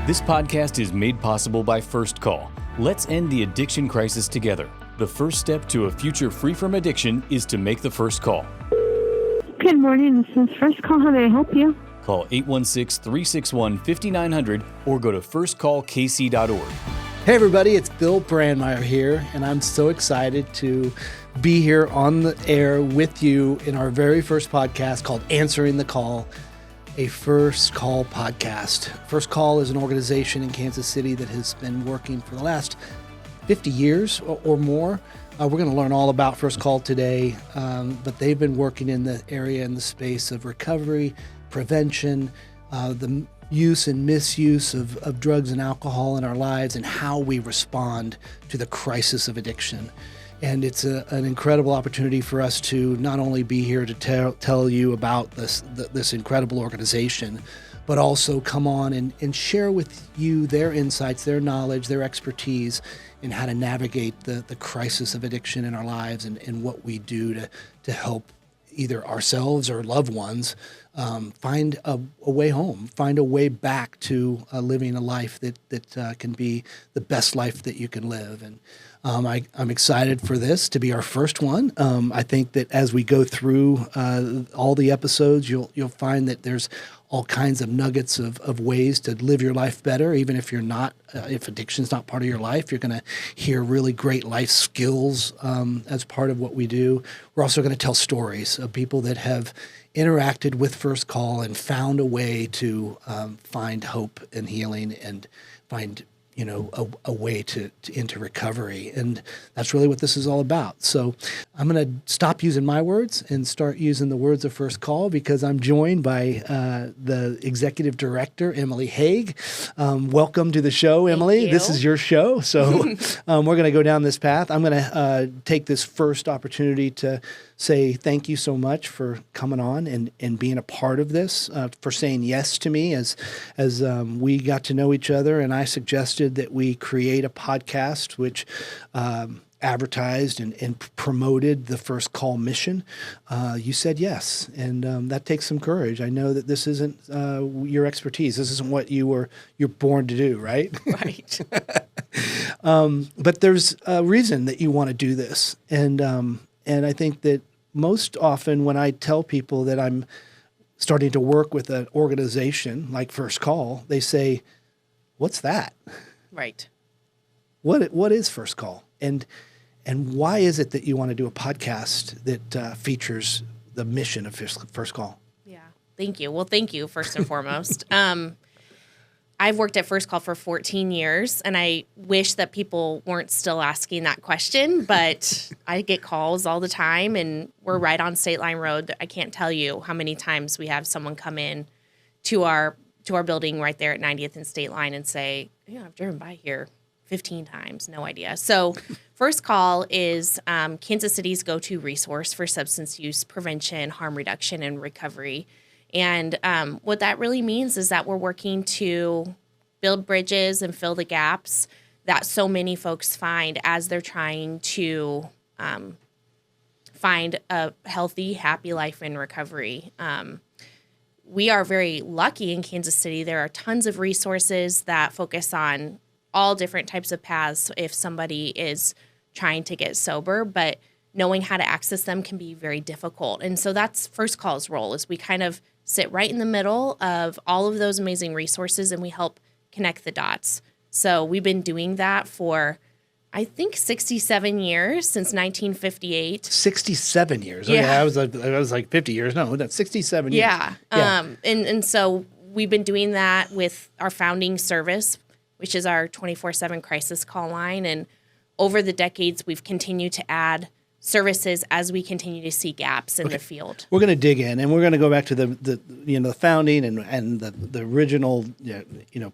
This podcast is made possible by First Call. Let's end the addiction crisis together. The first step to a future free from addiction is to make the first call. Good morning, this is First Call. How may I help you? Call 816-361-5900 or go to firstcallkc.org. Hey everybody, it's Bill Brandmeyer here, and I'm so excited to be here on the air with you in our very first podcast called Answering the Call, a First Call podcast. First Call is an organization in Kansas City that has been working for the last 50 years or more. We're going to learn all about First Call today, but they've been working in the area, in the space of recovery, prevention, the use and misuse of drugs and alcohol in our lives, and how we respond to the crisis of addiction. And it's an incredible opportunity for us to not only be here to tell you about this incredible organization, but also come on and share with you their insights, their knowledge, their expertise in how to navigate the crisis of addiction in our lives, and what we do to help either ourselves or loved ones find a way home, find a way back to living a life that can be the best life that you can live. And I'm excited for this to be our first one. I think that as we go through all the episodes, you'll find that there's all kinds of nuggets of ways to live your life better. Even if you're not, if addiction's not part of your life, you're going to hear really great life skills as part of what we do. We're also going to tell stories of people that have interacted with First Call and found a way to find hope and healing and find a way to into recovery. And that's really what this is all about. So I'm going to stop using my words and start using the words of First Call, because I'm joined by the executive director, Emily Hage. Welcome to the show, Emily. This is your show. So we're going to go down this path. I'm going to take this first opportunity to say thank you so much for coming on and being a part of this, for saying yes to me as we got to know each other, and I suggested that we create a podcast which advertised and promoted the First Call mission. You said yes, and that takes some courage. I know that this isn't your expertise. This isn't what you're born to do, right? Right. But there's a reason that you want to do this, and I think that most often when I tell people that I'm starting to work with an organization like First Call, they say, "What's that?" Right. What is First Call? And why is it that you want to do a podcast that features the mission of First Call? Yeah. Thank you. Well, thank you, first and foremost. I've worked at First Call for 14 years, and I wish that people weren't still asking that question, but I get calls all the time, and we're right on State Line Road. I can't tell you how many times we have someone come in to our building right there at 90th and State Line and say, I've driven by here 15 times, no idea. So First Call is Kansas City's go-to resource for substance use prevention, harm reduction, and recovery. And what that really means is that we're working to build bridges and fill the gaps that so many folks find as they're trying to find a healthy, happy life in recovery. We are very lucky in Kansas City. There are tons of resources that focus on all different types of paths if somebody is trying to get sober, but knowing how to access them can be very difficult. And so that's First Call's role, is we kind of sit right in the middle of all of those amazing resources, and we help connect the dots. So we've been doing that for, I think, 67 years, since 1958. 67 years. Yeah. Okay, I was like 50 years. No, that's 67 years. Yeah. And so we've been doing that with our founding service, which is our 24/7 crisis call line. And over the decades, we've continued to add services as we continue to see gaps in the field. We're going to dig in, and we're going to go back to the founding and the original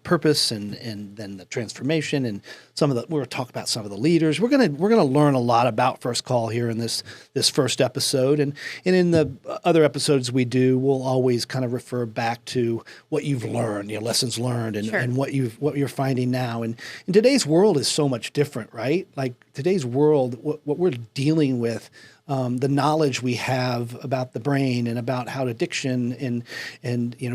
purpose, and then the transformation, and we're going to talk about some of the leaders. We're going to learn a lot about First Call here in this first episode, and in the other episodes we do, we'll always kind of refer back to what you've learned, lessons learned, and, Sure. and what you're finding now. And today's world is so much different, right? Like today's world, what we're dealing with, the knowledge we have about the brain and about how addiction and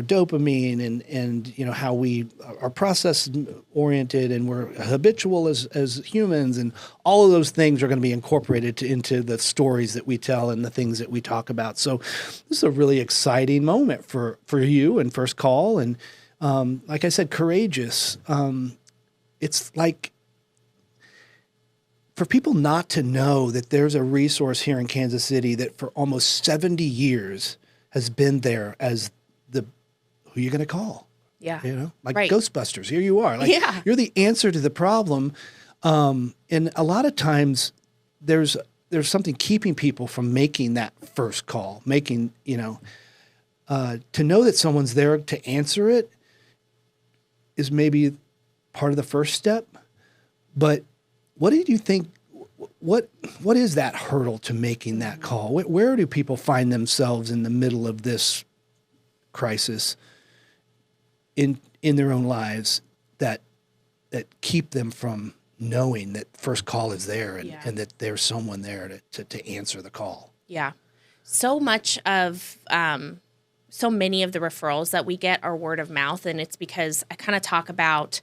dopamine and how we are process oriented and we're habitual as humans, and all of those things are going to be incorporated into the stories that we tell and the things that we talk about. So this is a really exciting moment for you and First Call, and like I said, courageous. It's like, for people not to know that there's a resource here in Kansas City that for almost 70 years has been there as who you're going to call. Yeah. Like right. Ghostbusters. Here you are. Like, yeah. You're the answer to the problem. And a lot of times there's something keeping people from making that first call, to know that someone's there to answer it is maybe part of the first step. But what do you think, what is that hurdle to making that call? Where do people find themselves in the middle of this crisis in their own lives that keep them from knowing that First Call is there and that there's someone there to answer the call? Yeah. So much of, so many of the referrals that we get are word of mouth, and it's because I kind of talk about,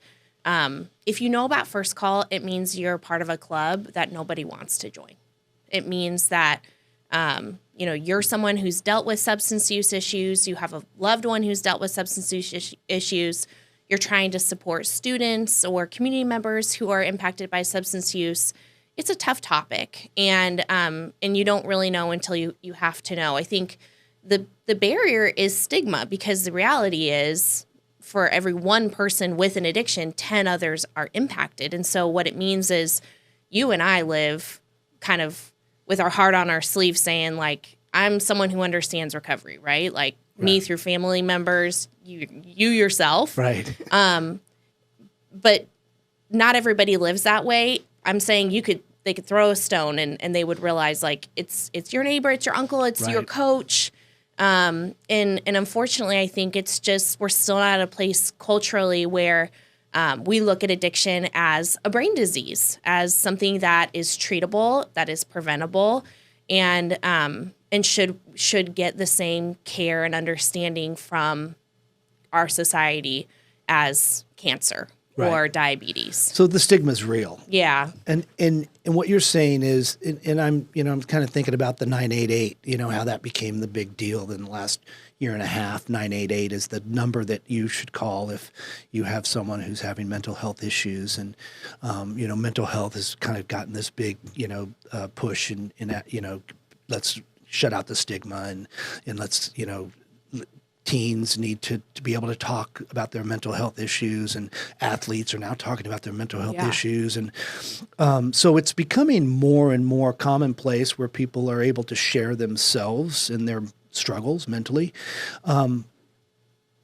if you know about First Call, it means you're part of a club that nobody wants to join. It means that, you're someone who's dealt with substance use issues. You have a loved one who's dealt with substance use issues. You're trying to support students or community members who are impacted by substance use. It's a tough topic, and you don't really know until you have to know. I think the barrier is stigma, because the reality is, for every one person with an addiction, 10 others are impacted. And so what it means is you and I live kind of with our heart on our sleeve saying, like, I'm someone who understands recovery, right? Like me through family members, you yourself. Right. But not everybody lives that way. I'm saying they could throw a stone and they would realize, like, it's your neighbor, it's your uncle, it's your coach. And unfortunately, I think it's just, we're still not at a place culturally where we look at addiction as a brain disease, as something that is treatable, that is preventable, and should get the same care and understanding from our society as cancer or diabetes. So the stigma is real. Yeah. And what you're saying is, and I'm kind of thinking about the 988, how that became the big deal in the last year and a half. 988 is the number that you should call if you have someone who's having mental health issues. And, mental health has kind of gotten this big, push in let's shut out the stigma and let's, teens need to be able to talk about their mental health issues, and athletes are now talking about their mental health issues. And so it's becoming more and more commonplace where people are able to share themselves and their struggles mentally.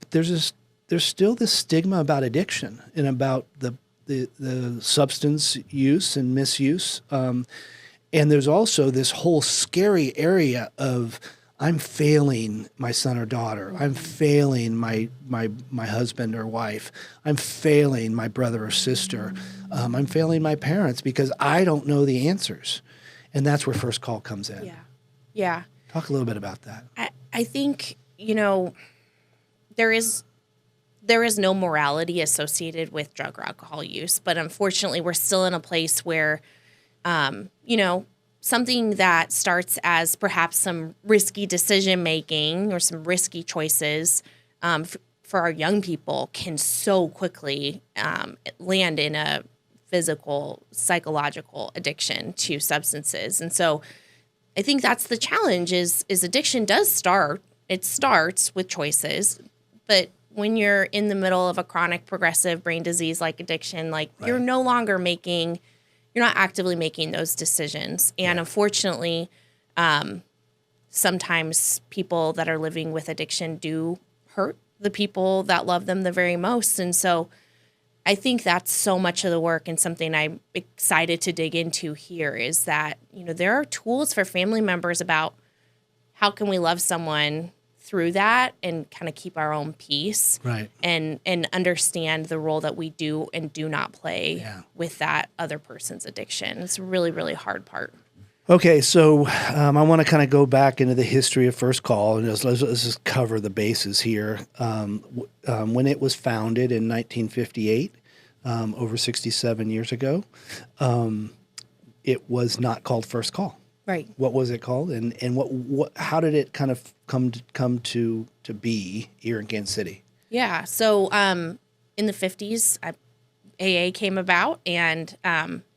There's still this stigma about addiction and about the substance use and misuse. And there's also this whole scary area of, I'm failing my son or daughter. I'm failing my husband or wife. I'm failing my brother or sister. I'm failing my parents because I don't know the answers. And that's where First Call comes in. Yeah. Yeah. Talk a little bit about that. I think, there is no morality associated with drug or alcohol use, but unfortunately we're still in a place where, something that starts as perhaps some risky decision-making or some risky choices for our young people can so quickly land in a physical, psychological addiction to substances. And so I think that's the challenge is addiction it starts with choices, but when you're in the middle of a chronic progressive brain disease like addiction, you're no longer you're not actively making those decisions. And unfortunately, sometimes people that are living with addiction do hurt the people that love them the very most. And so I think that's so much of the work, and something I'm excited to dig into here is that, there are tools for family members about how can we love someone through that and kind of keep our own peace, and understand the role that we do and do not play with that other person's addiction. It's a really, really hard part. Okay, so I want to kind of go back into the history of First Call, and let's just cover the bases here. When it was founded in 1958, over 67 years ago, it was not called First Call. Right. What was it called, and what how did it kind of come to be here in Kansas City? Yeah. So in the 50s, AA came about, and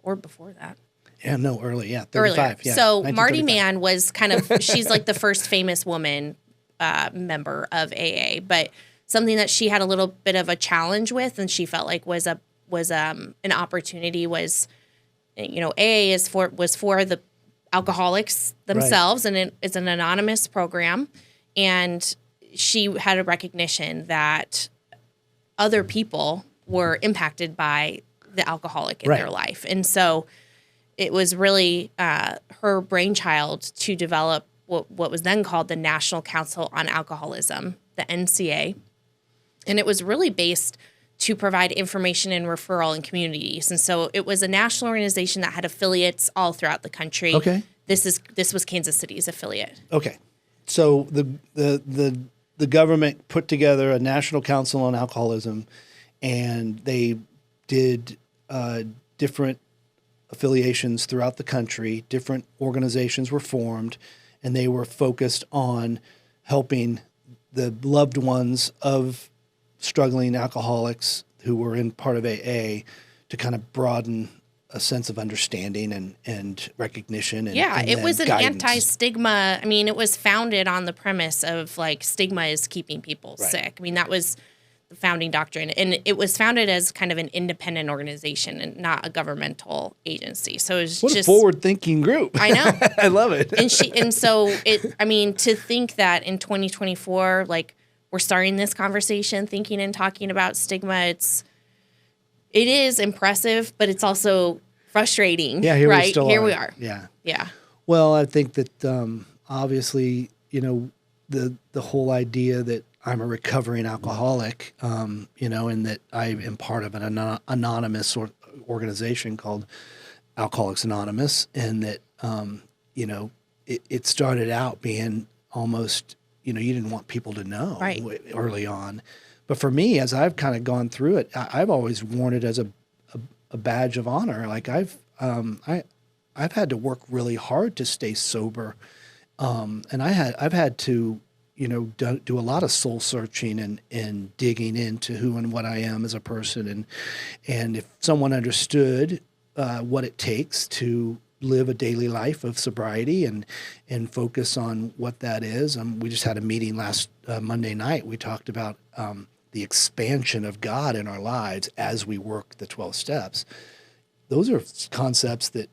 or before that. Yeah, no, early, yeah, 35. Earlier. Yeah, So Marty 1935. Mann was kind of, she's like the first famous woman member of AA, but something that she had a little bit of a challenge with, and she felt like was an opportunity was, AA was for the alcoholics themselves, and it's an anonymous program, and she had a recognition that other people were impacted by the alcoholic in their life, and so it was really her brainchild to develop what was then called the National Council on Alcoholism, the NCA. And it was really based to provide information and referral in communities. And so it was a national organization that had affiliates all throughout the country. Okay. This was Kansas City's affiliate. Okay, so the government put together a National Council on Alcoholism, and they did different affiliations throughout the country. Different organizations were formed, and they were focused on helping the loved ones of struggling alcoholics who were in part of AA to kind of broaden a sense of understanding and recognition. And, yeah, and it was an guidance. anti-stigma. I mean, it was founded on the premise of like stigma is keeping people sick. I mean, that was the founding doctrine, and it was founded as kind of an independent organization and not a governmental agency. So it was What just a forward-thinking group. I know. I love it. and so I mean, to think that in 2024, like we're starting this conversation, thinking and talking about stigma, it is impressive, but it's also frustrating. Yeah, here right? we still Here are. we are. Yeah. Yeah. Well, I think that obviously, the whole idea that I'm a recovering alcoholic, and that I am part of an anonymous organization called Alcoholics Anonymous, and that, it started out being almost, you didn't want people to know early on. But for me, as I've kind of gone through it, I've always worn it as a badge of honor. Like I've had to work really hard to stay sober, and I've had to do a lot of soul searching and digging into who and what I am as a person, and if someone understood what it takes to live a daily life of sobriety and focus on what that is. We just had a meeting last Monday night. We talked about the expansion of God in our lives as we work the 12 steps. Those are concepts that,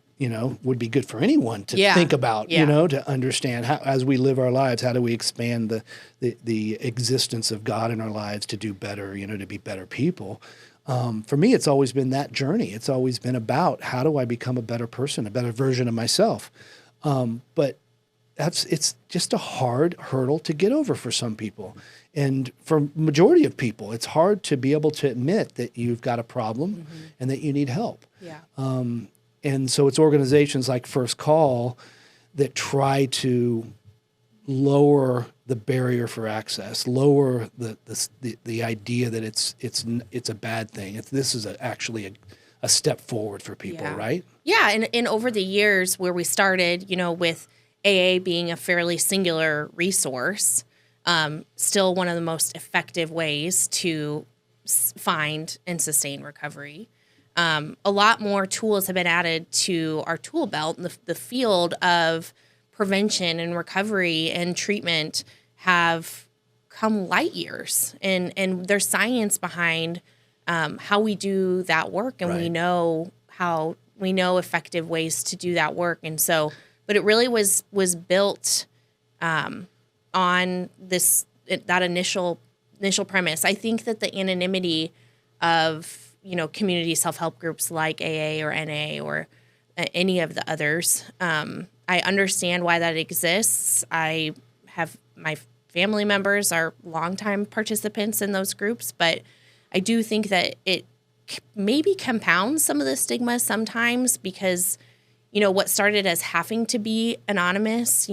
would be good for anyone to think about, to understand how, as we live our lives, how do we expand the existence of God in our lives to do better, to be better people. For me, it's always been that journey. It's always been about how do I become a better person, a better version of myself. But it's just a hard hurdle to get over for some people. And for majority of people, it's hard to be able to admit that you've got a problem and that you need help. Yeah. And so it's organizations like First Call that try to lower the barrier for access, lower the idea that it's a bad thing. This is actually a step forward for people, right? Yeah, and over the years where we started, with AA being a fairly singular resource, still one of the most effective ways to find and sustain recovery. A lot more tools have been added to our tool belt, and the field of prevention and recovery and treatment have come light years, and there's science behind how we do that work, and we know effective ways to do that work, and so. But it really was built on that initial premise. I think that the anonymity of community self-help groups like AA or NA or any of the others, I understand why that exists. I have my family members are longtime participants in those groups, but I do think that it maybe compounds some of the stigma sometimes because what started as having to be anonymous,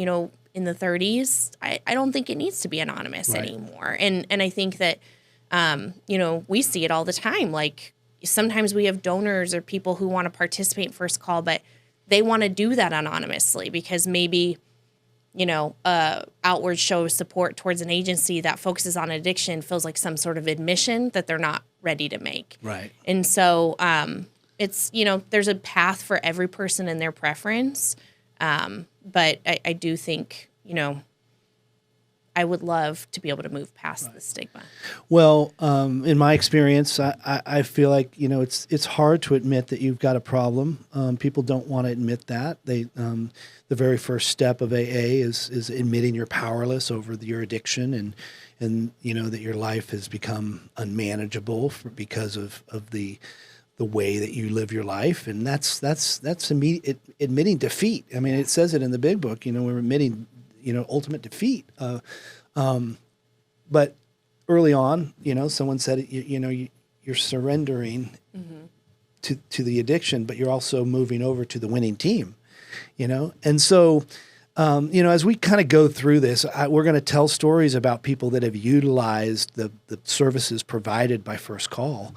in the 30s, I don't think it needs to be anonymous anymore. And I think that, we see it all the time. Like sometimes we have donors or people who want to participate in First Call, but they want to do that anonymously because maybe, outward show of support towards an agency that focuses on addiction feels like some sort of admission that they're not ready to make. Right. And so it's, there's a path for every person and their preference. But I do think, I would love to be able to move past the stigma. Well, in my experience, I feel like, it's hard to admit that you've got a problem. People don't want to admit that. The very first step of AA is admitting you're powerless over your addiction and that your life has become unmanageable because of the way that you live your life. And that's admitting defeat. I mean, it says it in the big book, we're admitting, ultimate defeat. But early on, someone said, you're surrendering to the addiction, but you're also moving over to the winning team, And so, as we kind of go through this, we're going to tell stories about people that have utilized the services provided by First Call,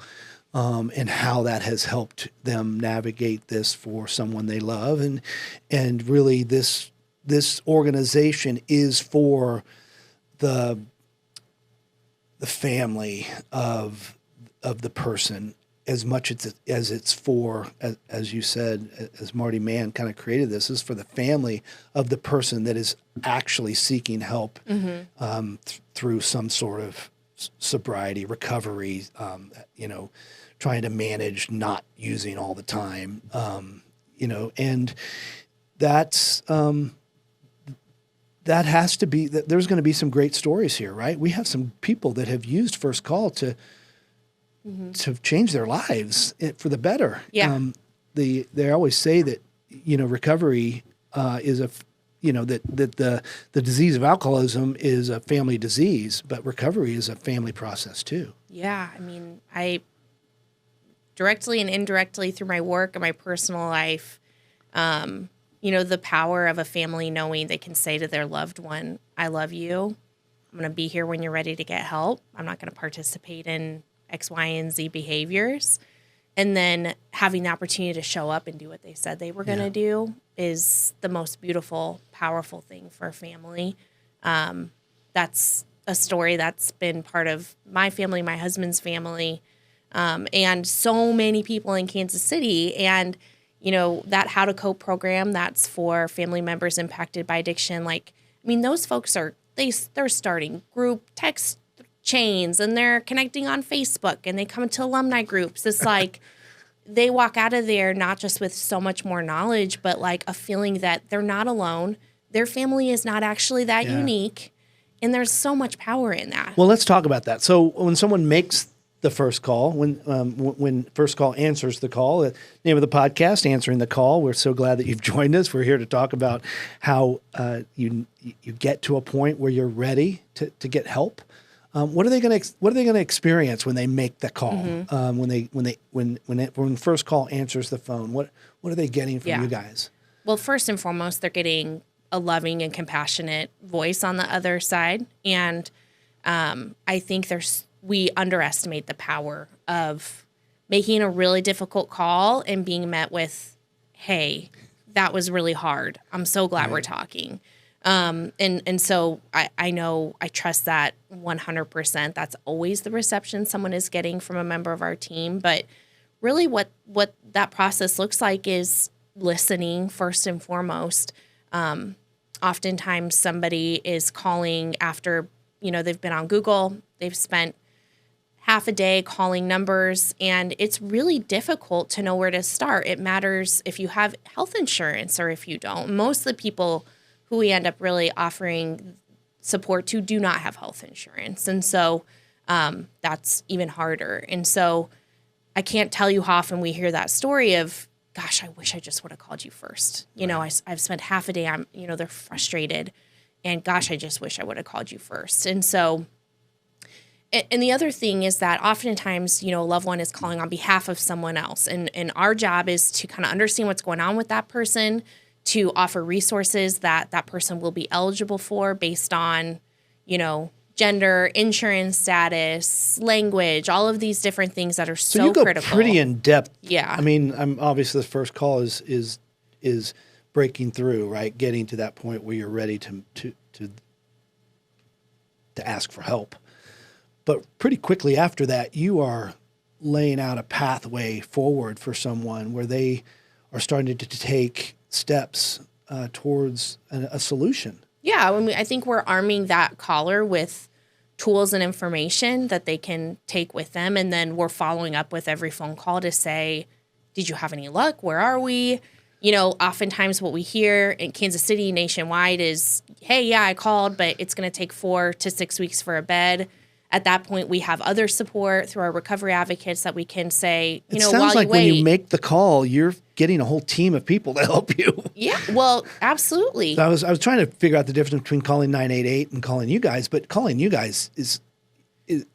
and how that has helped them navigate this for someone they love. And really this organization is for the family of the person as much as it's for, as you said, as Marty Mann kind of created this, is for the family of the person that is actually seeking help through some sort of sobriety, recovery, trying to manage not using all the time, and that's that has to be, there's going to be some great stories here, right? We have some people that have used First Call to change their lives for the better. Yeah. They always say that, recovery is that the disease of alcoholism is a family disease, but recovery is a family process too. Yeah. I mean, I directly and indirectly through my work and my personal life, the power of a family knowing they can say to their loved one, I love you. I'm going to be here when you're ready to get help. I'm not going to participate in X, Y, and Z behaviors. And then having the opportunity to show up and do what they said they were going to do is the most beautiful, powerful thing for a family. That's a story that's been part of my family, my husband's family, and so many people in Kansas City. And that How to Cope program, that's for family members impacted by addiction. Those folks they're starting group text chains and they're connecting on Facebook and they come to alumni groups. It's like they walk out of there not just with so much more knowledge, but like a feeling that they're not alone. Their family is not actually that unique. And there's so much power in that. Well, let's talk about that. So when someone makes the First Call, when First Call answers the call, the name of the podcast, Answering the Call. We're so glad that you've joined us. We're here to talk about how you get to a point where you're ready to get help. What are they going to experience when they make the call? When First Call answers the phone, what are they getting from you guys? Well, first and foremost, they're getting a loving and compassionate voice on the other side, and I think we underestimate the power of making a really difficult call and being met with, "Hey, that was really hard. I'm so glad we're talking." And so I know I trust that 100%. That's always the reception someone is getting from a member of our team. But really what that process looks like is listening first and foremost. Oftentimes somebody is calling after, they've been on Google, they've spent half a day calling numbers, and it's really difficult to know where to start. It matters if you have health insurance or if you don't. Most of the people who we end up really offering support to do not have health insurance. And so that's even harder. And so I can't tell you how often we hear that story of, gosh, I wish I just would have called you first. I've spent half a day, they're frustrated, and gosh, I just wish I would have called you first. And so And the other thing is that oftentimes, a loved one is calling on behalf of someone else. And our job is to kind of understand what's going on with that person, to offer resources that that person will be eligible for based on, gender, insurance status, language, all of these different things that are so you go critical. pretty in depth. Yeah. I mean, I'm obviously the first call is breaking through, right? Getting to that point where you're ready to ask for help. But pretty quickly after that, you are laying out a pathway forward for someone where they are starting to take steps towards a solution. Yeah, I think we're arming that caller with tools and information that they can take with them. And then we're following up with every phone call to say, did you have any luck? Where are we? Oftentimes what we hear in Kansas City nationwide is, hey, yeah, I called, but it's going to take 4 to 6 weeks for a bed. At that point, we have other support through our recovery advocates that we can say, it sounds like when you make the call, you're getting a whole team of people to help you. Yeah, well, absolutely. So I was trying to figure out the difference between calling 988 and calling you guys, but calling you guys it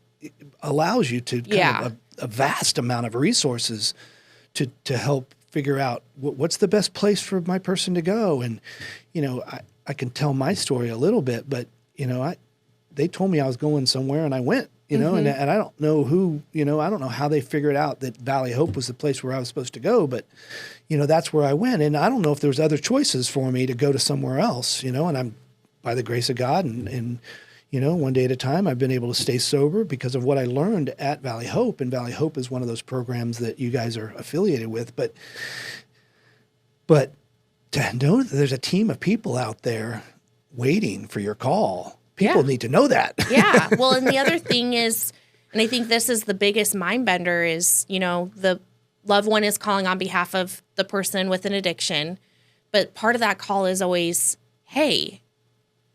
allows you to kind of a vast amount of resources to help figure out what's the best place for my person to go. And, I can tell my story a little bit, but, they told me I was going somewhere and I went, and I don't know who, I don't know how they figured out that Valley Hope was the place where I was supposed to go, but, that's where I went. And I don't know if there was other choices for me to go to somewhere else, and I'm, by the grace of God and one day at a time, I've been able to stay sober because of what I learned at Valley Hope. And Valley Hope is one of those programs that you guys are affiliated with. But to know that there's a team of people out there waiting for your call, people need to know that. Yeah. Well, and the other thing is, and I think this is the biggest mind bender is, the loved one is calling on behalf of the person with an addiction. But part of that call is always, hey,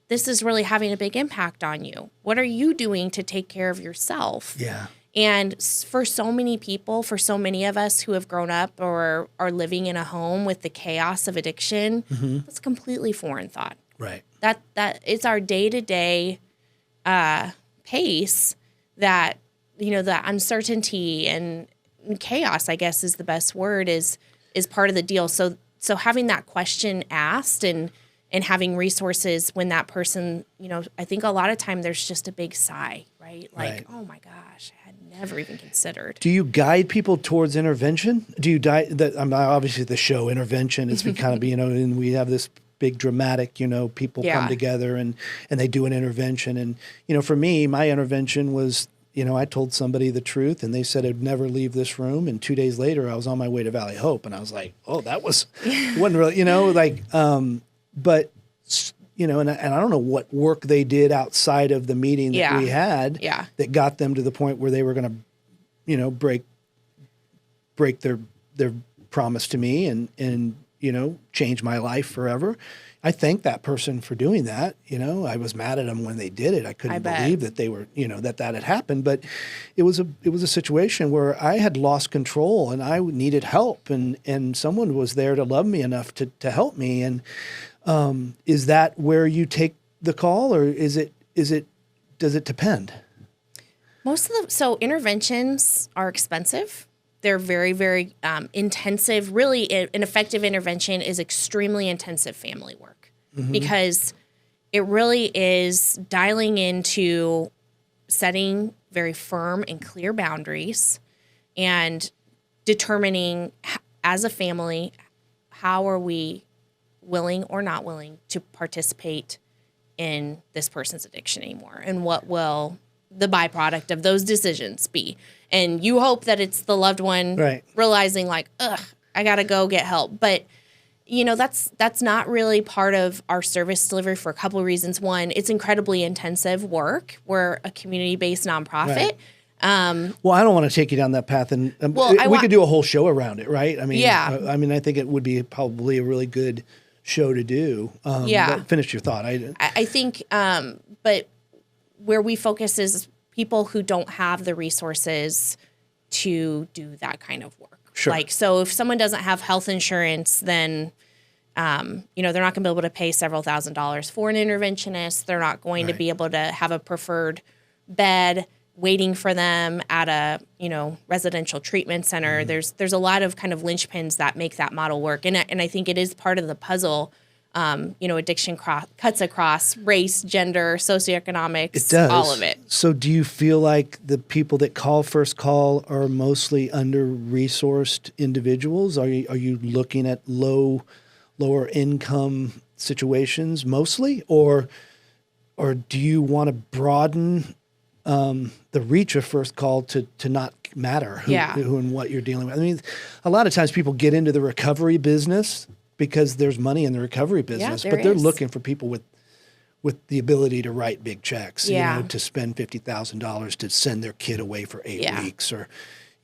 this is really having a big impact on you. What are you doing to take care of yourself? Yeah. And for so many people, for so many of us who have grown up or are living in a home with the chaos of addiction, that's a completely foreign thought. Right. That it's our day-to-day pace that, the uncertainty and chaos, I guess is the best word, is part of the deal. So having that question asked and having resources when that person, I think a lot of time there's just a big sigh, right? Like, oh my gosh, I had never even considered. Do you guide people towards intervention? Do you obviously the show Intervention is kind of, and we have this big dramatic, people come together and they do an intervention. And, for me, my intervention was, I told somebody the truth and they said I'd never leave this room. And 2 days later, I was on my way to Valley Hope. And I was like, oh, that wasn't really, but, and I don't know what work they did outside of the meeting that we had that got them to the point where they were going to, break their promise to me and change my life forever. I thank that person for doing that. I was mad at them when they did it. I couldn't believe that they were, that had happened. But it was a situation where I had lost control and I needed help, and someone was there to love me enough to help me. And is that where you take the call, or does it depend? So interventions are expensive. They're very, very intensive. Really, an effective intervention is extremely intensive family work because it really is dialing into setting very firm and clear boundaries and determining as a family, how are we willing or not willing to participate in this person's addiction anymore, and what will the byproduct of those decisions be. And you hope that it's the loved one realizing like, I got to go get help. But, that's not really part of our service delivery for a couple of reasons. One, it's incredibly intensive work. We're a community-based nonprofit. Well, I don't want to take you down that path. And we could do a whole show around it, right? I mean, I think it would be probably a really good show to do. But finish your thought. I think, but where we focus is people who don't have the resources to do that kind of work. Sure. So if someone doesn't have health insurance, then, they're not going to be able to pay several $1,000s for an interventionist. They're not going to be able to have a preferred bed. waiting for them at a, residential treatment center. There's a lot of kind of linchpins that make that model work. And I think it is part of the puzzle. Addiction cuts across race, gender, socioeconomics, It does. all of it. So do you feel like the people that call First Call are mostly under-resourced individuals? Are you loking at lower income situations mostly? Or do you want to broaden the reach of First Call to not matter who and what you're dealing with? I mean, a lot of times people get into the recovery business because there's money in the recovery business, but they're looking for people with the ability to write big checks, to spend $50,000 to send their kid away for 8 weeks or,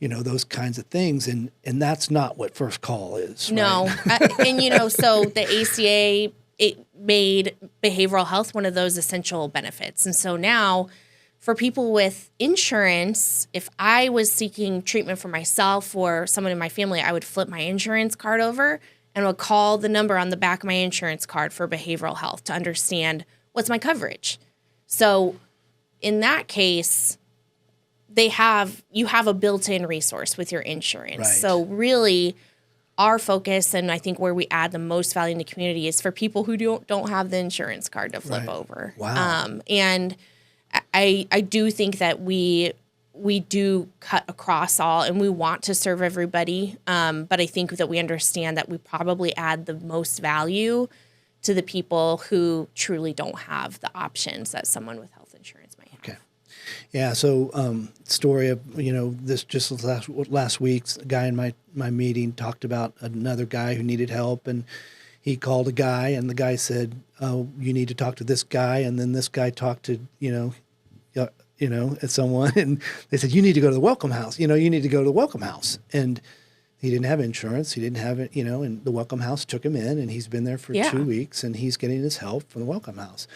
those kinds of things. And that's not what First Call is. No. Right? So the ACA, it made behavioral health one of those essential benefits. And so now for people with insurance, if I was seeking treatment for myself or someone in my family, I would flip my insurance card over and would call the number on the back of my insurance card for behavioral health to understand what's my coverage. So in that case, you have a built-in resource with your insurance. Right. So really our focus, and I think where we add the most value in the community, is for people who don't have the insurance card to flip over. Wow. And I do think that we do cut across all, and we want to serve everybody. But I think that we understand that we probably add the most value to the people who truly don't have the options that someone with health insurance might have. Okay. Yeah. So, story of, this just last week, a guy in my meeting talked about another guy who needed help, and he called a guy, and the guy said, "Oh, you need to talk to this guy." And then this guy talked to, at someone, and they said, "You need to go to the Welcome House. You need to go to the Welcome House." And he didn't have insurance. He didn't have it, and the Welcome House took him in, and he's been there for 2 weeks, and he's getting his help from the Welcome House.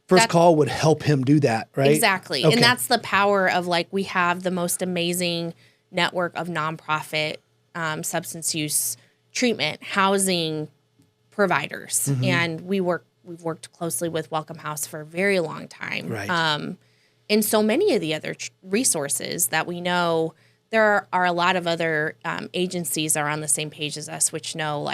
First Call would help him do that, right? Exactly. Okay. And that's the power of, we have the most amazing network of nonprofit substance use treatment, housing providers. Mm-hmm. And we've worked closely with Welcome House for a very long time. Right. And so many of the other resources that we know, there are a lot of other agencies that are on the same page as us, which know,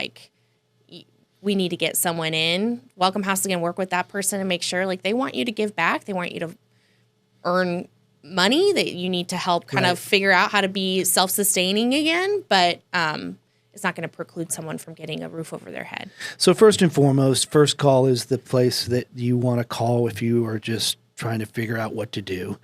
we need to get someone in. Welcome House is going to work with that person and make sure, they want you to give back. They want you to earn money. That you need to help kind of figure out how to be self-sustaining again. But it's not going to preclude someone from getting a roof over their head. So first and foremost, First Call is the place that you want to call if you are just trying to figure out what to do.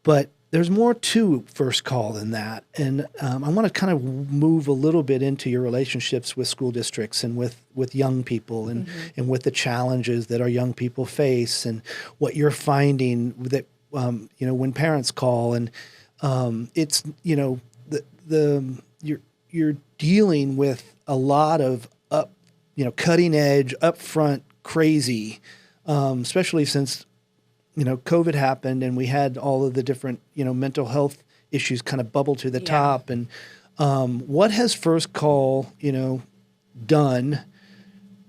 But there's more to First Call than that. And I want to kind of move a little bit into your relationships with school districts and with young people and, and with the challenges that our young people face and what you're finding that, when parents call and it's, you're dealing with a lot of cutting edge, upfront, crazy, especially since COVID happened and we had all of the different, mental health issues kind of bubble to the top. And what has First Call, done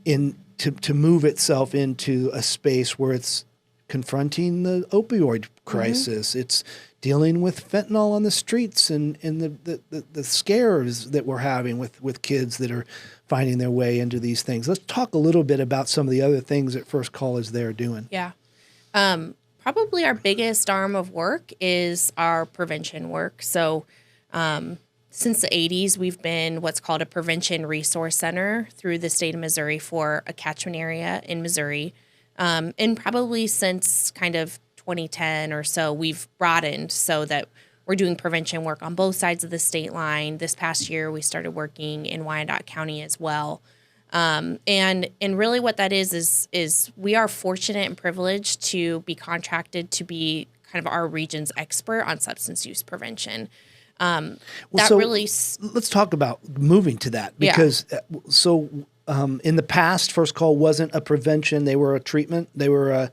to move itself into a space where it's confronting the opioid crisis? Mm-hmm. It's dealing with fentanyl on the streets and the scares that we're having with kids that are finding their way into these things. Let's talk a little bit about some of the other things that First Call is there doing. Yeah. Probably our biggest arm of work is our prevention work. So since the 80s, we've been what's called a prevention resource center through the state of Missouri for a catchment area in Missouri. And probably since kind of 2010 or so, we've broadened so that we're doing prevention work on both sides of the state line. This past year, we started working in Wyandotte County as well. And really what that is we are fortunate and privileged to be contracted to be kind of our region's expert on substance use prevention. Let's talk about moving to that because in the past, First Call wasn't a prevention. They were a treatment. They were a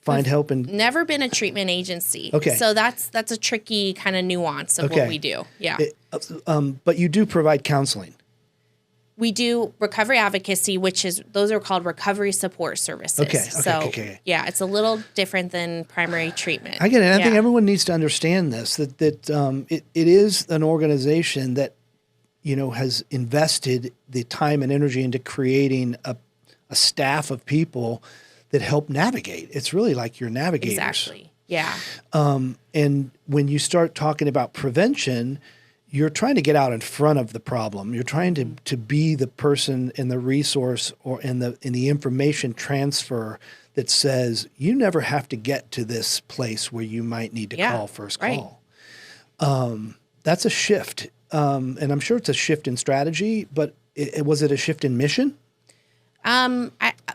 find help and never been a treatment agency. Okay. So that's a tricky kind of nuance of what we do. Yeah. But you do provide counseling. We do recovery advocacy, those are called recovery support services. Okay. Yeah, it's a little different than primary treatment. I get it. I think everyone needs to understand this, that it is an organization that, has invested the time and energy into creating a staff of people that help navigate. It's really like your navigators. Exactly. Yeah. And when you start talking about prevention, you're trying to get out in front of the problem. You're trying to be the person and the resource or in the information transfer that says you never have to get to this place where you might need to call first call. That's a shift. And I'm sure it's a shift in strategy, but was it a shift in mission?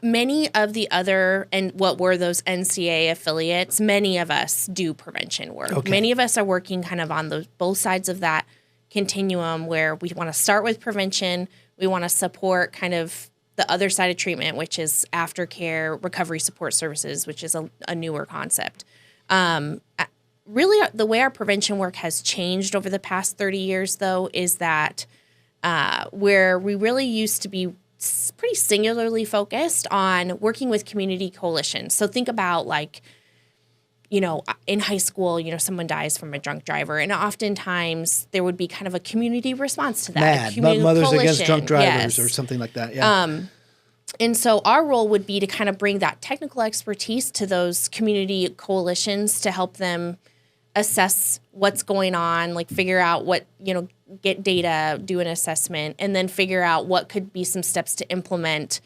Many of the other, and what were those NCA affiliates, many of us do prevention work. Okay. Many of us are working kind of on both sides of that continuum where we want to start with prevention. We want to support kind of the other side of treatment, which is aftercare, recovery support services, which is a newer concept. Really, the way our prevention work has changed over the past 30 years, though, is that where we really used to be pretty singularly focused on working with community coalitions. So think about in high school, someone dies from a drunk driver, and oftentimes there would be kind of a community response to that. Mothers coalition. Against Drunk Drivers or something like that. Yeah. And so our role would be to kind of bring that technical expertise to those community coalitions to help them assess what's going on, figure out what, get data, do an assessment, and then figure out what could be some steps to implement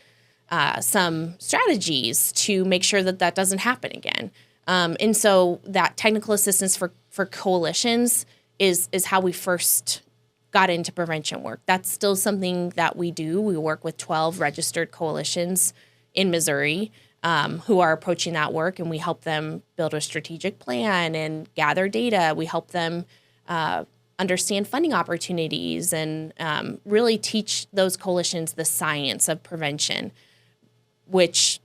some strategies to make sure that doesn't happen again. And so that technical assistance for coalitions is how we first got into prevention work. That's still something that we do. We work with 12 registered coalitions in Missouri who are approaching that work, and we help them build a strategic plan and gather data. We help them understand funding opportunities and really teach those coalitions the science of prevention, which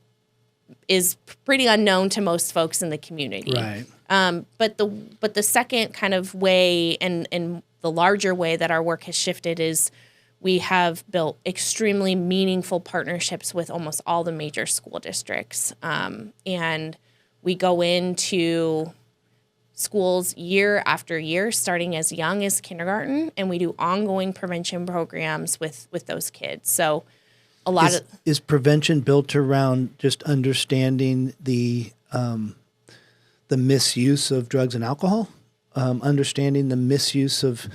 is pretty unknown to most folks in the community. Right. But the second kind of way and the larger way that our work has shifted is we have built extremely meaningful partnerships with almost all the major school districts. And we go into schools year after year, starting as young as kindergarten, and we do ongoing prevention programs with those kids. So is prevention built around just understanding the misuse of drugs and alcohol, understanding the misuse of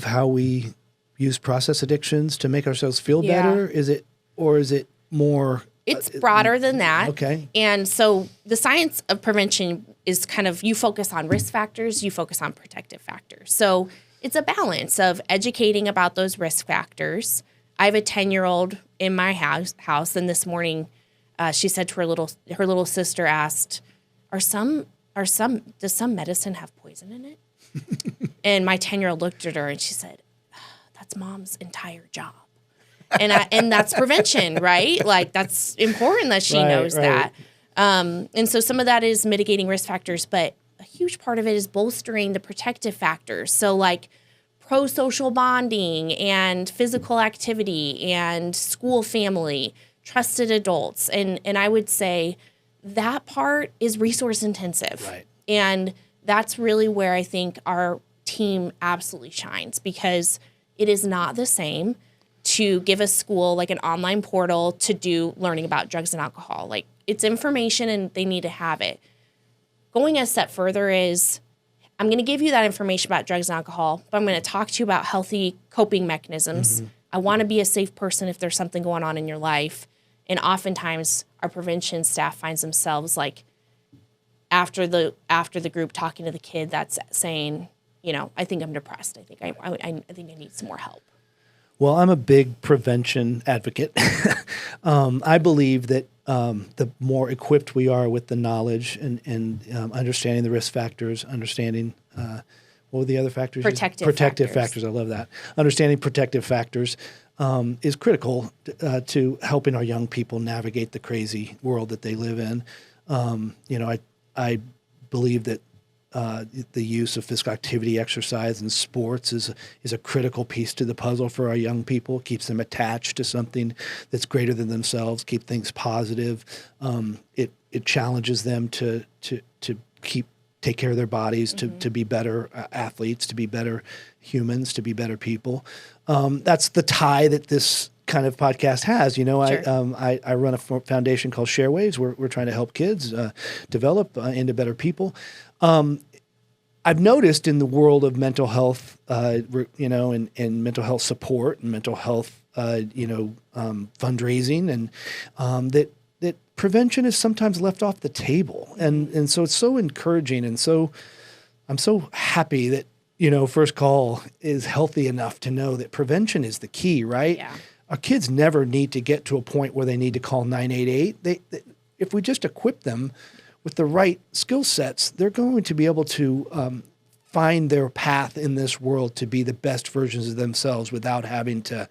how we use process addictions to make ourselves feel better? Is it more? It's broader than that. Okay. And so the science of prevention is kind of, you focus on risk factors, you focus on protective factors. So it's a balance of educating about those risk factors. I have a 10-year-old in my house, and this morning she said to her little sister asked, does some medicine have poison in it? And my 10-year-old looked at her and she said, that's mom's entire job. And that's prevention, right? That's important that she knows that. And so some of that is mitigating risk factors, but a huge part of it is bolstering the protective factors. So pro-social bonding and physical activity and school family, trusted adults. And I would say that part is resource intensive. Right. And that's really where I think our team absolutely shines, because it is not the same to give a school an online portal to do learning about drugs and alcohol. It's information and they need to have it. Going a step further is, I'm going to give you that information about drugs and alcohol, but I'm going to talk to you about healthy coping mechanisms. Mm-hmm. I want to be a safe person if there's something going on in your life. And oftentimes our prevention staff finds themselves after the group talking to the kid that's saying, I think I'm depressed. I think I need some more help. Well, I'm a big prevention advocate. I believe that the more equipped we are with the knowledge and understanding the risk factors, understanding what were the other factors? Protective factors. I love that. Understanding protective factors is critical to helping our young people navigate the crazy world that they live in. I believe that the use of physical activity, exercise, and sports is a critical piece to the puzzle for our young people. It keeps them attached to something that's greater than themselves. Keep things positive. It challenges them to take care of their bodies, to be better athletes, to be better humans, to be better people. That's the tie that this kind of podcast has. Sure. I run a foundation called Sharewaves. We're trying to help kids develop into better people. I've noticed in the world of mental health, and mental health support and mental health, fundraising, and that prevention is sometimes left off the table. And so it's so encouraging. And so I'm so happy that, First Call is healthy enough to know that prevention is the key, right? Yeah. Our kids never need to get to a point where they need to call 988. If we just equip them with the right skill sets, they're going to be able to find their path in this world to be the best versions of themselves without having to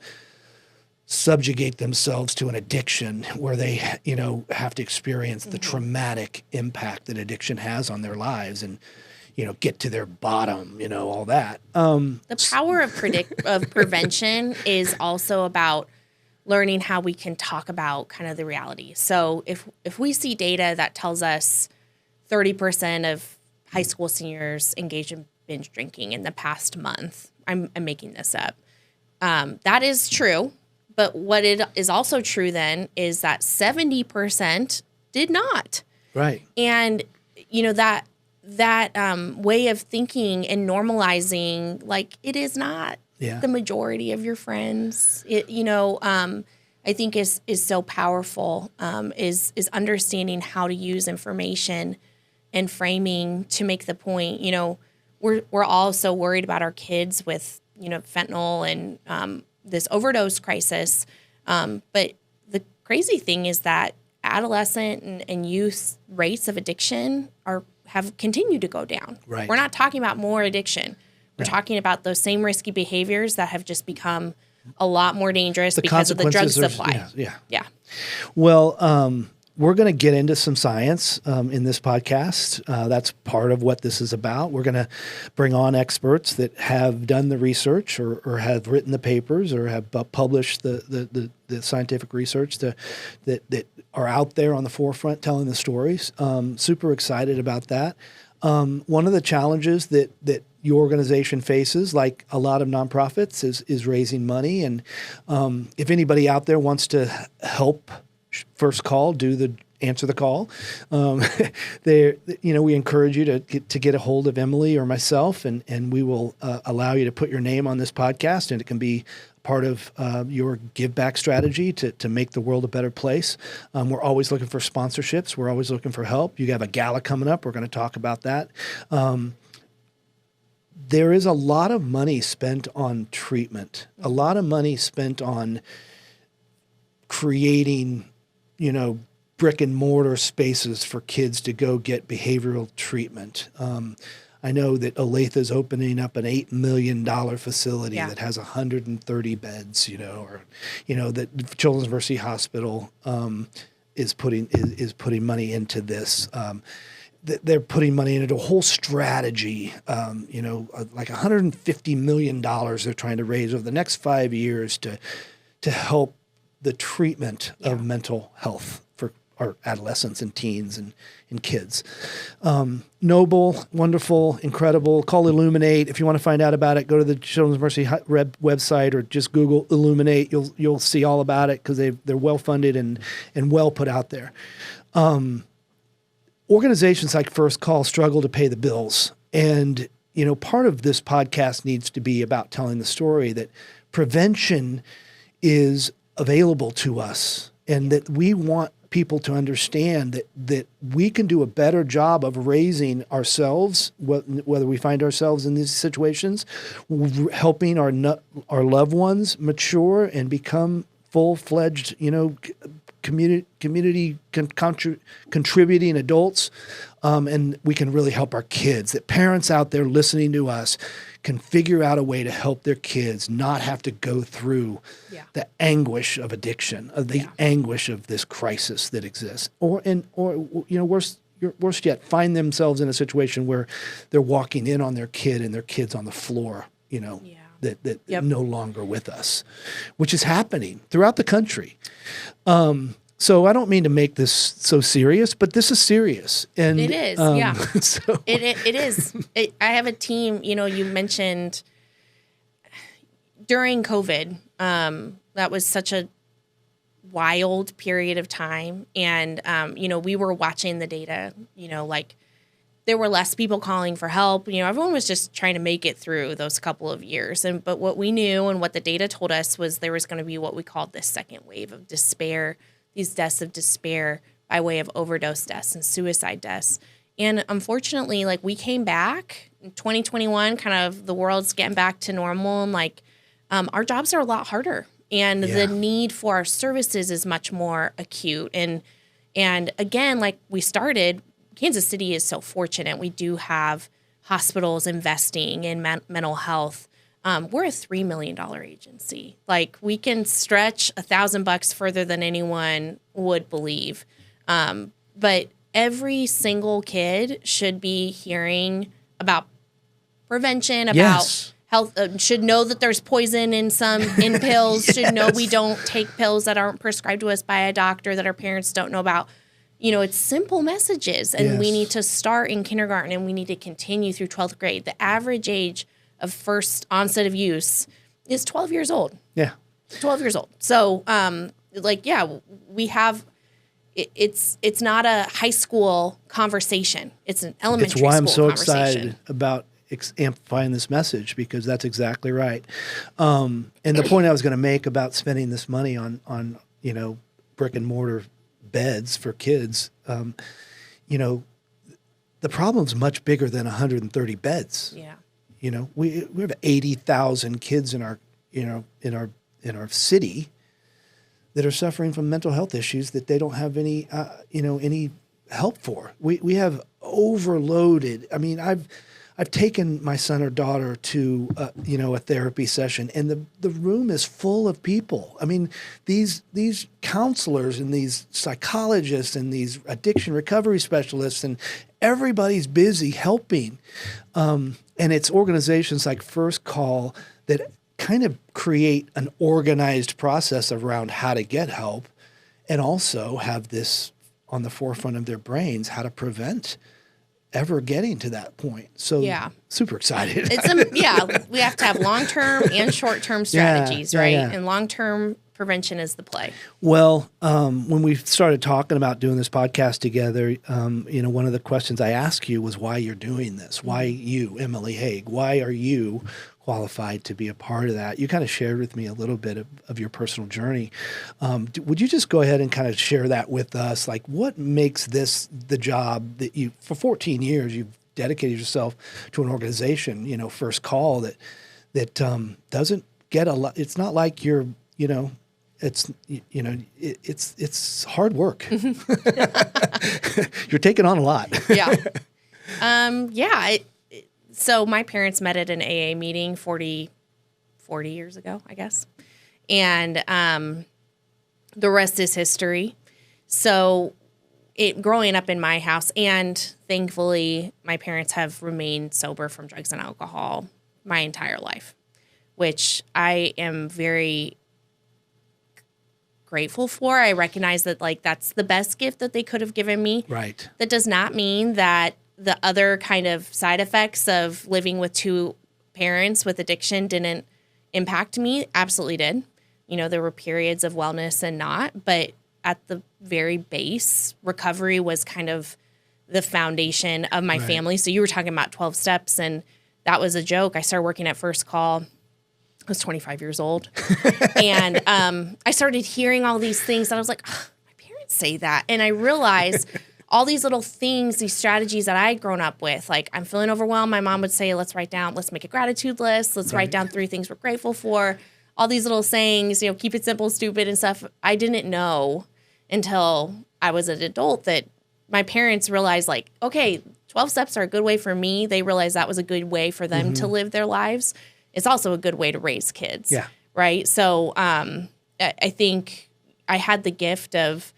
subjugate themselves to an addiction where they, have to experience the traumatic impact that addiction has on their lives and, get to their bottom, all that. The power of prevention is also about learning how we can talk about kind of the reality. So if we see data that tells us 30% of high school seniors engaged in binge drinking in the past month, I'm making this up. That is true. But what it is also true then is that 70% did not. Right. And, that way of thinking and normalizing, like, it is not the majority of your friends. I think is so powerful, is understanding how to use information and framing to make the point. We're all so worried about our kids with, fentanyl and this overdose crisis. But the crazy thing is that adolescent and youth rates of addiction have continued to go down. Right. We're not talking about more addiction. We're talking about those same risky behaviors that have just become a lot more dangerous because of the drug supply. Yeah. Well, we're going to get into some science in this podcast. That's part of what this is about. We're going to bring on experts that have done the research or have written the papers or have published the scientific research that are out there on the forefront telling the stories. Super excited about that. One of the challenges that your organization faces, like a lot of nonprofits, is raising money. And if anybody out there wants to help First Call answer the call, we encourage you to get a hold of Emily or myself, and we will allow you to put your name on this podcast, and it can be part of your give back strategy to make the world a better place. We're always looking for sponsorships. We're always looking for help. You have a gala coming up. We're going to talk about that. There is a lot of money spent on treatment, a lot of money spent on creating, brick and mortar spaces for kids to go get behavioral treatment. I know that Olathe is opening up an $8 million facility that has 130 beds, that Children's Mercy Hospital is putting money into this. They're putting money into a whole strategy, like $150 million they're trying to raise over the next 5 years to help the treatment of mental health for our adolescents and teens and kids. Noble, wonderful, incredible. Call Illuminate. If you want to find out about it, go to the Children's Mercy website or just Google Illuminate. You'll see all about it because they're well funded and well put out there. Organizations like First Call struggle to pay the bills. And, part of this podcast needs to be about telling the story that prevention is available to us, and that we want people to understand that we can do a better job of raising ourselves, whether we find ourselves in these situations, helping our loved ones mature and become full-fledged, community contributing adults, and we can really help our kids. That parents out there listening to us can figure out a way to help their kids not have to go through the anguish of addiction, of the anguish of this crisis that exists. Or worse worst yet, find themselves in a situation where they're walking in on their kid and their kid's on the floor, that no longer with us, which is happening throughout the country. So I don't mean to make this so serious, but this is serious. And it is, yeah. So. It is. I have a team, you mentioned during COVID, that was such a wild period of time. And, we were watching the data, like there were less people calling for help. Everyone was just trying to make it through those couple of years. But what we knew and what the data told us was there was going to be what we called this second wave of despair, these deaths of despair by way of overdose deaths and suicide deaths. And unfortunately, like we came back in 2021, kind of the world's getting back to normal. And our jobs are a lot harder. And the need for our services is much more acute. And again, like we started, Kansas City is so fortunate. We do have hospitals investing in mental health. We're a $3 million agency. Like we can stretch $1,000 further than anyone would believe. But every single kid should be hearing about prevention, about health, should know that there's poison in pills, should know we don't take pills that aren't prescribed to us by a doctor that our parents don't know about. It's simple messages, and we need to start in kindergarten and we need to continue through 12th grade. The average age of first onset of use is 12 years old. Yeah. 12 years old. So, we have, it's not a high school conversation. It's an elementary school conversation. It's why I'm so excited about amplifying this message, because that's exactly right. And the point I was going to make about spending this money on brick and mortar beds for kids, the problem's much bigger than 130 beds. Yeah. We have 80,000 kids in our city that are suffering from mental health issues that they don't have any help for. We have overloaded. I mean, I've taken my son or daughter to a therapy session, and the room is full of people. I mean, these counselors and these psychologists and these addiction recovery specialists, and everybody's busy helping. And it's organizations like First Call that kind of create an organized process around how to get help, and also have this on the forefront of their brains, how to prevent ever getting to that point. So super excited. We have to have long-term and short-term strategies, right? Yeah. And long-term prevention is the play. Well, when we started talking about doing this podcast together, one of the questions I asked you was why you're doing this. Why you, Emily Hage? Why are you qualified to be a part of that? You kind of shared with me a little bit of your personal journey. Would you just go ahead and kind of share that with us? Like, what makes this the job that you, for 14 years, you've dedicated yourself to an organization, First Call, that doesn't get a lot. It's not like you're, it's hard work. You're taking on a lot. So my parents met at an AA meeting 40 years ago, I guess. And the rest is history. So growing up in my house, and thankfully my parents have remained sober from drugs and alcohol my entire life, which I am very grateful for. I recognize that that's the best gift that they could have given me. Right. That does not mean that the other kind of side effects of living with two parents with addiction didn't impact me. Absolutely did. There were periods of wellness and not, but at the very base, recovery was kind of the foundation of my family. So you were talking about 12 steps, and that was a joke. I started working at First Call. I was 25 years old. And I started hearing all these things that I was like, my parents say that. And I realized all these little things, these strategies that I'd grown up with, like I'm feeling overwhelmed. My mom would say, let's make a gratitude list. Let's write down 3 things we're grateful for. All these little sayings, keep it simple, stupid and stuff. I didn't know until I was an adult that my parents realized okay, 12 steps are a good way for me. They realized that was a good way for them to live their lives. It's also a good way to raise kids. Yeah. Right. So I think I had the gift of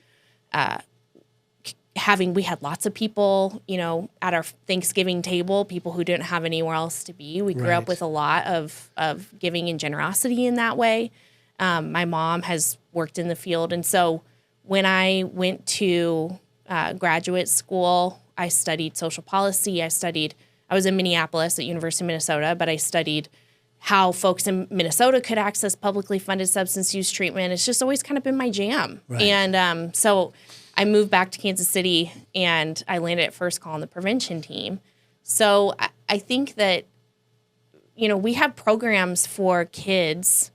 we had lots of people, at our Thanksgiving table, people who didn't have anywhere else to be. We grew up with a lot of giving and generosity in that way. My mom has worked in the field. And so when I went to graduate school, I studied social policy. I was in Minneapolis at University of Minnesota, but I studied how folks in Minnesota could access publicly funded substance use treatment. It's just always kind of been my jam. Right. And so I moved back to Kansas City, and I landed at First Call on the prevention team. So I think that, we have programs for kids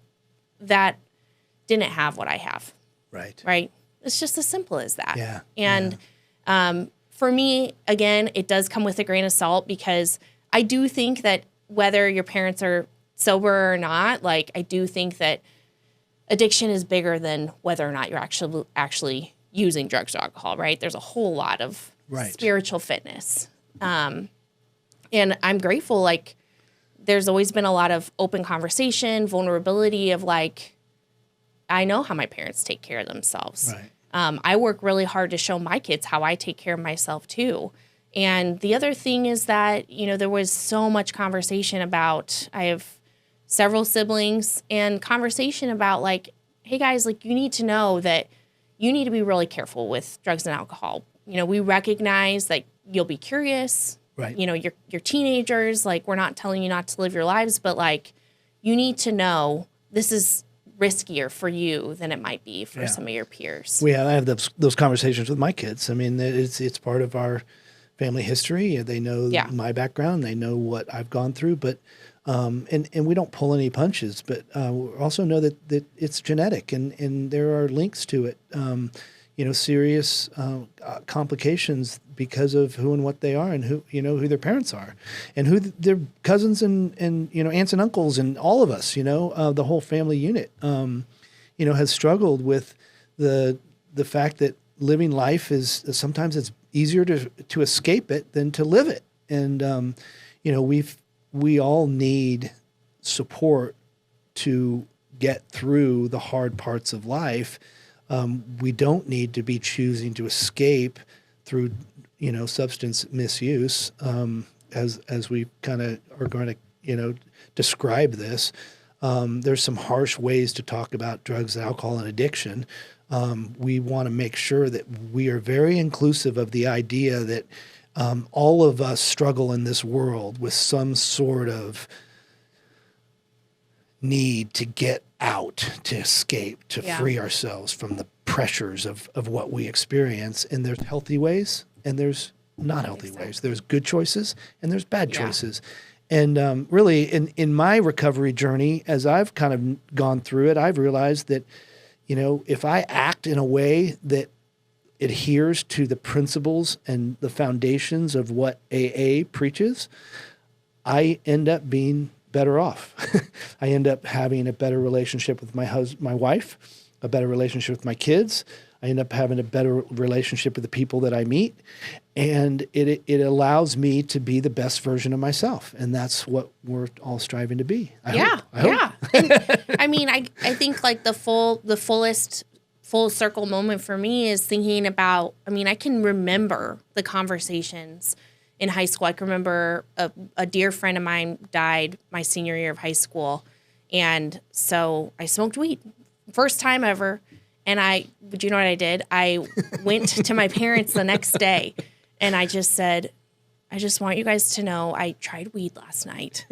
that didn't have what I have. Right. Right. It's just as simple as that. Yeah. And for me, again, it does come with a grain of salt, because I do think that whether your parents are sober or not, like, I do think that addiction is bigger than whether or not you're actually using drugs or alcohol, right? There's a whole lot of spiritual fitness. And I'm grateful, like, there's always been a lot of open conversation, vulnerability of, like, I know how my parents take care of themselves. Right. I work really hard to show my kids how I take care of myself too. And the other thing is that, there was so much conversation about, I have several siblings, and conversation about, like, hey guys, like, you need to know that you need to be really careful with drugs and alcohol. We recognize that you'll be curious. Right. You're teenagers. Like, we're not telling you not to live your lives, but, like, you need to know this is riskier for you than it might be for some of your peers. I have those conversations with my kids. I mean, it's part of our family history. They know my background. They know what I've gone through, but and we don't pull any punches, but we also know that it's genetic, and there are links to it. Serious complications because of who and what they are, and who their parents are, and who their cousins and aunts and uncles, and all of us, the whole family unit, has struggled with the fact that living life is sometimes it's easier to escape it than to live it, and we all need support to get through the hard parts of life. We don't need to be choosing to escape through, substance misuse, as we kind of are going to, describe this. There's some harsh ways to talk about drugs, alcohol, and addiction. We want to make sure that we are very inclusive of the idea that all of us struggle in this world with some sort of need to get out, to escape, to free ourselves from the pressures of what we experience. And there's healthy ways and there's not healthy ways. There's good choices and there's bad choices. And really, in my recovery journey, as I've kind of gone through it, I've realized that, if I act in a way that adheres to the principles and the foundations of what AA preaches, I end up being better off. I end up having a better relationship with my wife, a better relationship with my kids. I end up having a better relationship with the people that I meet, and it allows me to be the best version of myself, and that's what we're all striving to be. I hope. And, I mean, I think like the fullest full circle moment for me is thinking about. I mean, I can remember the conversations in high school. I can remember a dear friend of mine died my senior year of high school, and so I smoked weed, first time ever. And but you know what I did? I went to my parents the next day and I just said, I just want you guys to know I tried weed last night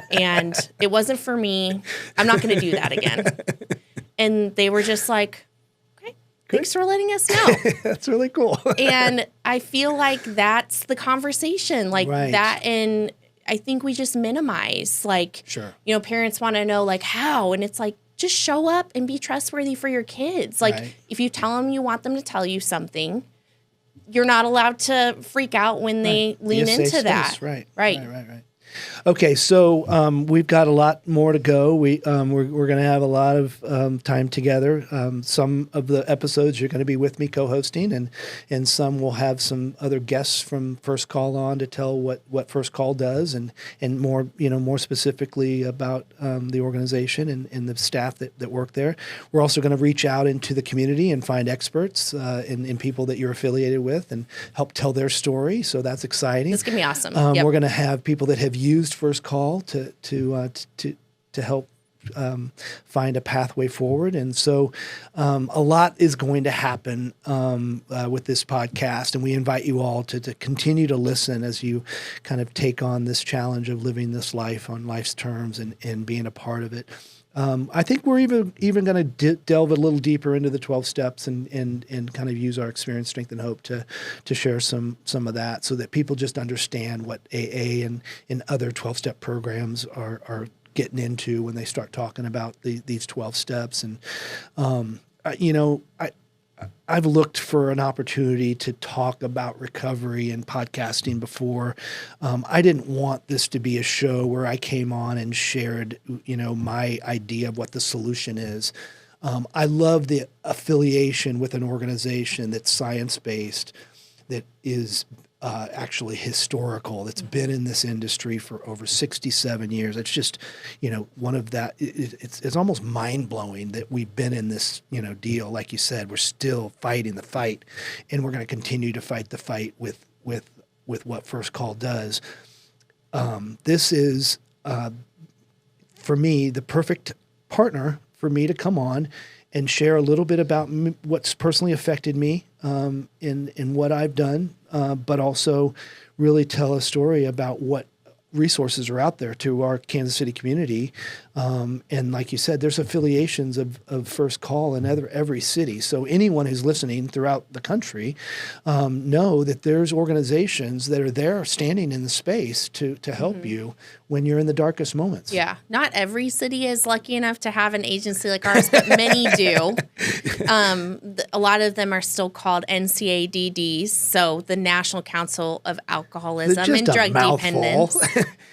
and it wasn't for me. I'm not going to do that again. And they were just like, okay, thanks for letting us know. That's really cool. And I feel like that's the conversation, like that. And I think we just minimize, like, parents want to know like how, and it's like, just show up and be trustworthy for your kids. Like if you tell them you want them to tell you something, you're not allowed to freak out when they lean into that. Right. Okay, so we've got a lot more to go. We're going to have a lot of time together. Some of the episodes you're going to be with me co-hosting, and some will have some other guests from First Call on to tell what First Call does, and more specifically about the organization and the staff that work there. We're also going to reach out into the community and find experts and people that you're affiliated with and help tell their story. So that's exciting. This can be awesome. We're going to have people that have used First Call to help find a pathway forward, and so a lot is going to happen with this podcast, and we invite you all to continue to listen as you kind of take on this challenge of living this life on life's terms and being a part of it. I think we're even going to delve a little deeper into the 12 steps and kind of use our experience, strength, and hope to share some of that, so that people just understand what AA and other 12-step programs are getting into when they start talking about these 12 steps. And I've looked for an opportunity to talk about recovery and podcasting before. I didn't want this to be a show where I came on and shared, my idea of what the solution is. I love the affiliation with an organization that's science-based, that is actually historical, that's been in this industry for over 67 years. It's just, one of that, it's almost mind-blowing that we've been in this, deal. Like you said, we're still fighting the fight, and we're going to continue to fight the fight with what First Call does. This is, for me, the perfect partner for me to come on and share a little bit about what's personally affected me in what I've done, but also really tell a story about what resources are out there to our Kansas City community. And like you said, there's affiliations of First Call in every city. So anyone who's listening throughout the country know that there's organizations that are there standing in the space to help you when you're in the darkest moments. Yeah. Not every city is lucky enough to have an agency like ours, but many do. A lot of them are still called NCADDs, so the National Council of Alcoholism and Drug Dependence.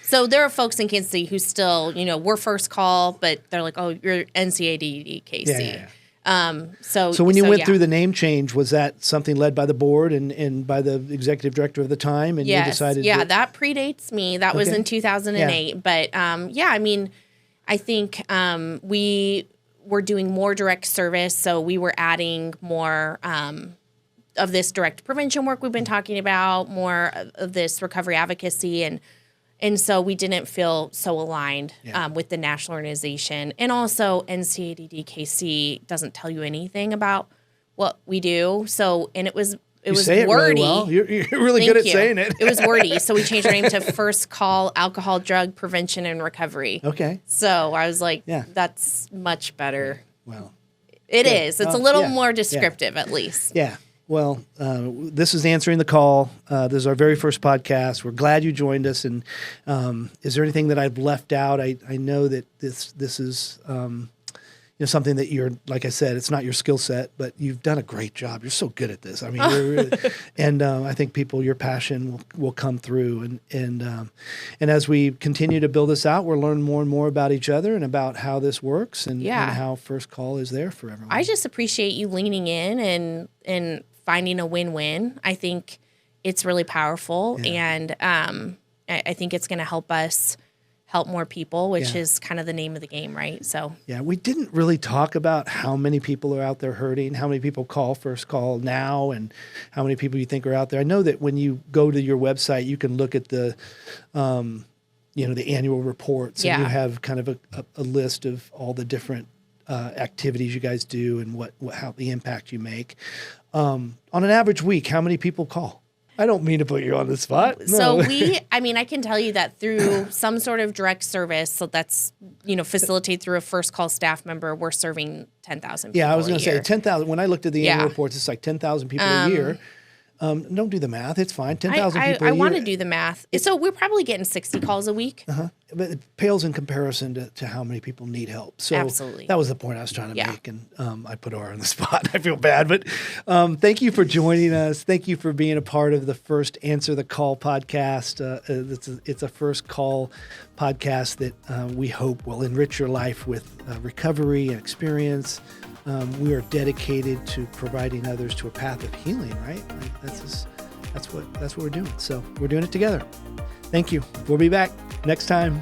So there are folks in Kansas City who still, we're First Call, but they're like, oh, you're NCADD, KC. Yeah. So when you went through the name change, was that something led by the board and by the executive director of the time? And yes. You decided that predates me. That was in 2008. Yeah. But I think we were doing more direct service. So we were adding more of this direct prevention work we've been talking about, more of this recovery advocacy, and so we didn't feel so aligned with the national organization. And also NCADD-KC doesn't tell you anything about what we do. So, and it was say wordy. It really well. You're really good at saying it. It was wordy. So we changed our name to First Call Alcohol, Drug Prevention, and Recovery. Okay. So I was like, that's much better. Well, it is. It's a little more descriptive at least. Yeah. Well, this is Answering the Call. This is our very first podcast. We're glad you joined us. And is there anything that I've left out? I know that this is something that you're, like I said, it's not your skill set, but you've done a great job. You're so good at this. I mean, you're really, and I think your passion will come through. And as we continue to build this out, we'll learn more and more about each other and about how this works and how First Call is there for everyone. I just appreciate you leaning in and finding a win-win. I think it's really powerful, and I think it's going to help us help more people, which is kind of the name of the game, right? So we didn't really talk about how many people are out there hurting, how many people call First Call now, and how many people you think are out there. I know that when you go to your website, you can look at the the annual reports, and you have kind of a list of all the different activities you guys do and how the impact you make. On an average week, how many people call? I don't mean to put you on the spot. No. So I can tell you that through some sort of direct service, so that's, facilitated through a First Call staff member, we're serving 10,000 people. Yeah, I was going to say 10,000. When I looked at the annual reports, it's like 10,000 people a year. Don't do the math. It's fine. 10,000 people a I year. want to do the math. So we're probably getting 60 calls a week. But it pales in comparison to how many people need help. So Absolutely. that was the point I was trying to make. And I put her on the spot. I feel bad. But thank you for joining us. Thank you for being a part of the first Answer the Call podcast. It's a first call podcast that we hope will enrich your life with recovery and experience. We are dedicated to providing others to a path of healing, right? Like that's what we're doing. So we're doing it together. Thank you. We'll be back next time.